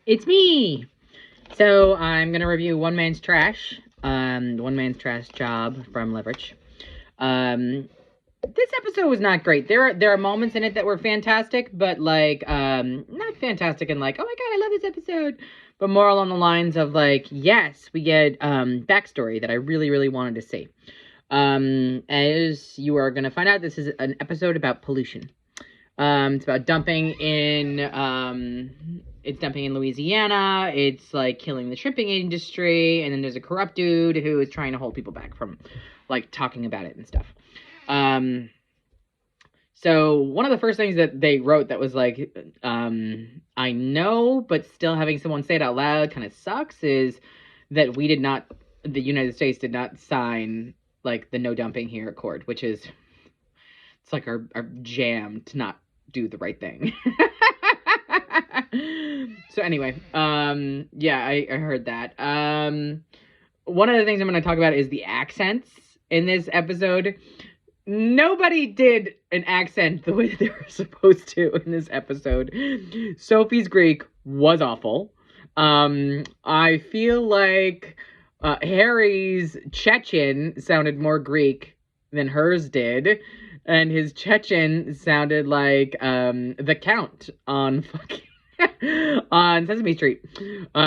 It's me! So I'm gonna review One Man's Trash, One Man's Trash Job from Leverage. This episode was not great. There are moments in it that were fantastic, but not fantastic and like, oh my god, I love this episode. But more along the lines of like, yes, we get backstory that I really, really wanted to see. As you are gonna find out, this is an episode about pollution. It's about dumping in Louisiana. It's like killing the shipping industry, and then there's a corrupt dude who is trying to hold people back from like talking about it and stuff. So one of the first things that they wrote that was like, I know, but still having someone say it out loud kind of sucks, is that the United States did not sign like the no dumping here accord, which is, it's like our jam to not do the right thing. So anyway, yeah, I heard that. One of the things I'm going to talk about is the accents in this episode. Nobody did an accent the way they were supposed to in this episode. Sophie's Greek was awful. I feel like Harry's Chechen sounded more Greek than hers did. And his Chechen sounded like the Count on on Sesame Street,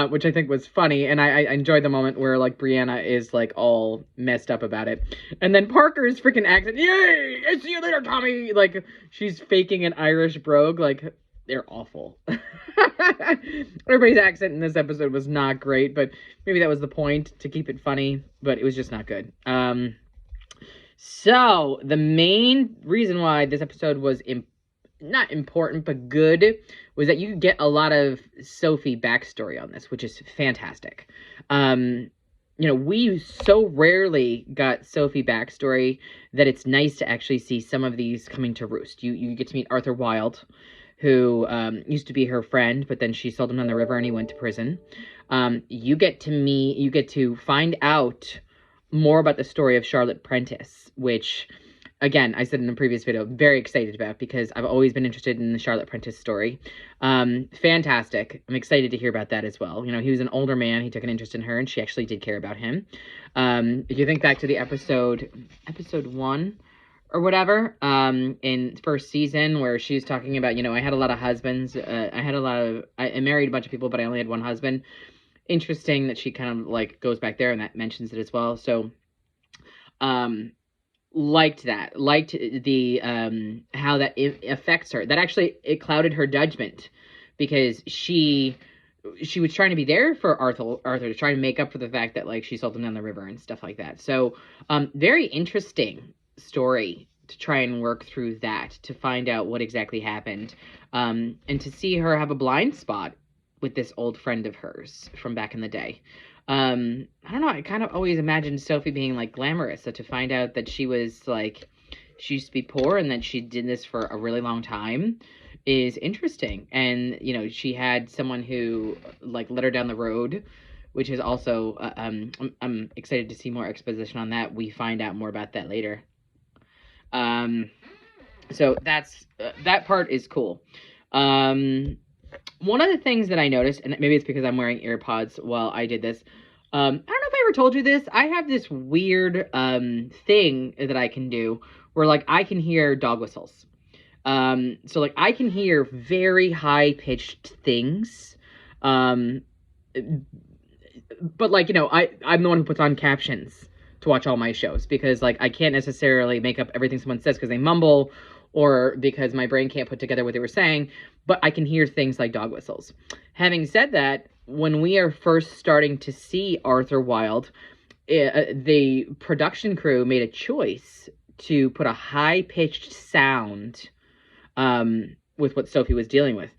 which I think was funny, and I enjoyed the moment where like Brianna is like all messed up about it, and then Parker's freaking accent, "Yay! See you later, Tommy!" Like she's faking an Irish brogue. Like they're awful. Everybody's accent in this episode was not great, but maybe that was the point, to keep it funny. But it was just not good. So, the main reason why this episode was not important, but good, was that you get a lot of Sophie backstory on this, which is fantastic. We so rarely got Sophie backstory that it's nice to actually see some of these coming to roost. You get to meet Arthur Wilde, who used to be her friend, but then she sold him down the river and he went to prison. You get to find out more about the story of Charlotte Prentice, which, again, I said in a previous video, very excited about, because I've always been interested in the Charlotte Prentice story. Fantastic. I'm excited to hear about that as well. He was an older man. He took an interest in her, and she actually did care about him. If you think back to the episode 1 or whatever, in first season, where she's talking about, I had a lot of husbands. I married a bunch of people, but I only had one husband. Interesting that she kind of like goes back there and that mentions it as well. So liked the how that affects her. That actually, it clouded her judgment, because she was trying to be there for Arthur to try to make up for the fact that like she sold him down the river and stuff like that. So very interesting story to try and work through that, to find out what exactly happened, and to see her have a blind spot with this old friend of hers from back in the day. I don't know, I kind of always imagined Sophie being like glamorous, so to find out that she was like, she used to be poor and that she did this for a really long time is interesting. And she had someone who like led her down the road, which is also I'm excited to see more exposition on that. We find out more about that later. So that's that part is cool. One of the things that I noticed, and maybe it's because I'm wearing AirPods while I did this, I don't know if I ever told you this, I have this weird thing that I can do where like I can hear dog whistles. So like I can hear very high-pitched things, but like, I'm the one who puts on captions to watch all my shows, because like I can't necessarily make up everything someone says because they mumble, or because my brain can't put together what they were saying, but I can hear things like dog whistles. Having said that, when we are first starting to see Arthur Wilde, the production crew made a choice to put a high-pitched sound with what Sophie was dealing with,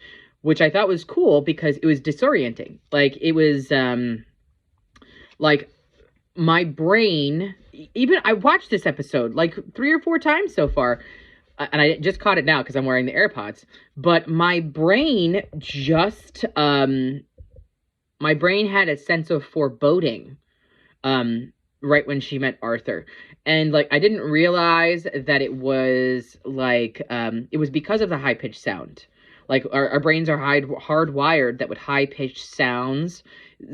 which I thought was cool because it was disorienting. Like, it was, like, my brain, even, I watched this episode like 3 or 4 times so far, and I just caught it now because I'm wearing the AirPods, but my brain just, my brain had a sense of foreboding, right when she met Arthur. And, like, I didn't realize that it was, like, it was because of the high-pitched sound. Like our brains are hardwired that with high-pitched sounds,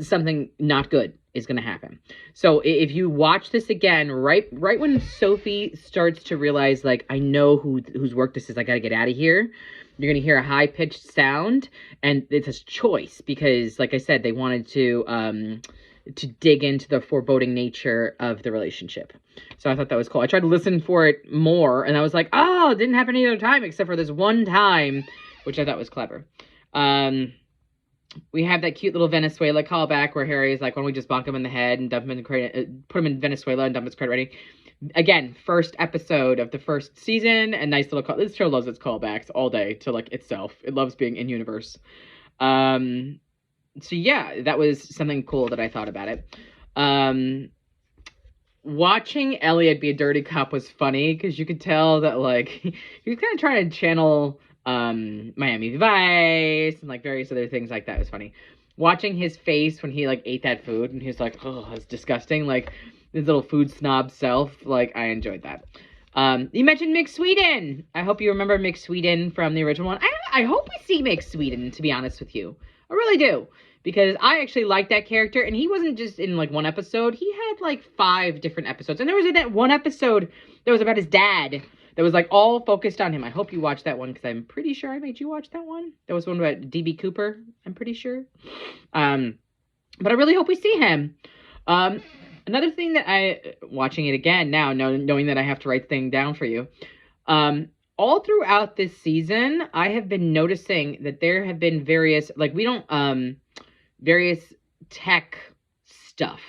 something not good is going to happen. So if you watch this again, right when Sophie starts to realize, like, I know whose work this is, I got to get out of here, you're going to hear a high-pitched sound, and it's a choice because, like I said, they wanted to dig into the foreboding nature of the relationship. So I thought that was cool. I tried to listen for it more, and I was like, oh, it didn't happen any other time except for this one time, which I thought was clever. We have that cute little Venezuela callback where Harry is like, why don't we just bonk him in the head and dump him in the credit, put him in Venezuela and dump his credit rating. Again, first episode of the first season, and nice little this show loves its callbacks all day to, like, itself. It loves being in universe. So yeah, that was something cool that I thought about it. Watching Elliot be a dirty cop was funny because you could tell that, like, he was kind of trying to channel Miami Vice and, like, various other things like that. Was funny. Watching his face when he, like, ate that food and he was like, oh, it's disgusting. Like, his little food snob self. Like, I enjoyed that. You mentioned Mick Sweden. I hope you remember Mick Sweden from the original one. I hope we see Mick Sweden, to be honest with you. I really do. Because I actually like that character, and he wasn't just in, like, one episode. He had, like, 5 different episodes. And there was that one episode that was about his dad that was, like, all focused on him. I hope you watched that one, because I'm pretty sure I made you watch that one. That was one about D.B. Cooper, I'm pretty sure. But I really hope we see him. Another thing that watching it again now, knowing that I have to write the thing down for you, all throughout this season, I have been noticing that there have been various tech stuff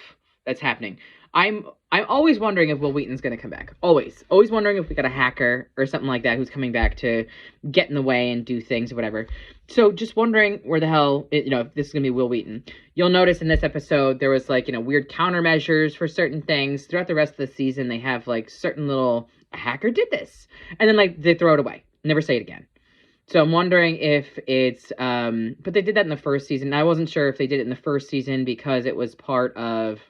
that's happening. I'm always wondering if Wil Wheaton's going to come back. Always wondering if we got a hacker or something like that who's coming back to get in the way and do things or whatever. So just wondering where the hell, if this is going to be Wil Wheaton. You'll notice in this episode there was, like, weird countermeasures for certain things. Throughout the rest of the season, they have, like, certain little, a hacker did this. And then, like, they throw it away. Never say it again. So I'm wondering if it's, but they did that in the first season. I wasn't sure if they did it in the first season because it was part of,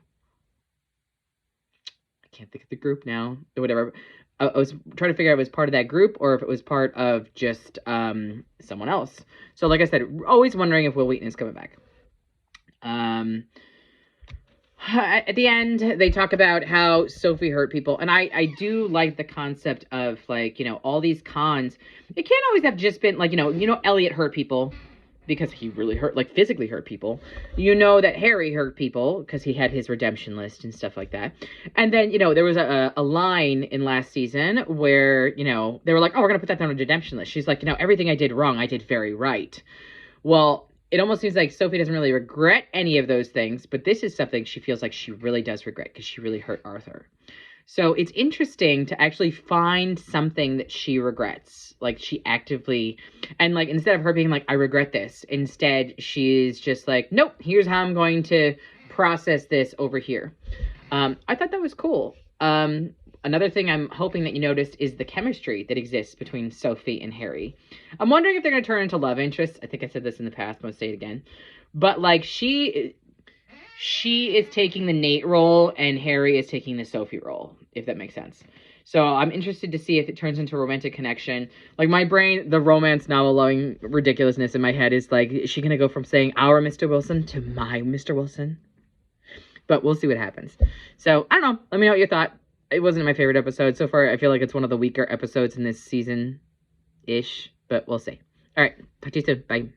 I can't think of the group now, or whatever. I was trying to figure out if it was part of that group or if it was part of just someone else. So like I said, always wondering if Wil Wheaton is coming back. At the end, they talk about how Sophie hurt people. And I do like the concept of, like, all these cons. It can't always have just been, like, Elliot hurt people because he really hurt, like, physically hurt people. That Harry hurt people because he had his redemption list and stuff like that. And then, there was a line in last season where, they were like, oh, we're going to put that down on a redemption list. She's like, everything I did wrong, I did very right. Well, it almost seems like Sophie doesn't really regret any of those things, but this is something she feels like she really does regret because she really hurt Arthur. So it's interesting to actually find something that she regrets. Like, she actively, and, like, instead of her being like, I regret this, instead she's just like, nope, here's how I'm going to process this over here. I thought that was cool. Another thing I'm hoping that you noticed is the chemistry that exists between Sophie and Harry. I'm wondering if they're going to turn into love interests. I think I said this in the past, I'm going to say it again. But, like, she is taking the Nate role and Harry is taking the Sophie role, if that makes sense. So I'm interested to see if it turns into a romantic connection. Like, my brain, the romance novel loving ridiculousness in my head is like, is she going to go from saying our Mr. Wilson to my Mr. Wilson? But we'll see what happens. So, I don't know. Let me know what you thought. It wasn't my favorite episode. So far, I feel like it's one of the weaker episodes in this season-ish. But we'll see. All right. Talk to you soon. Bye.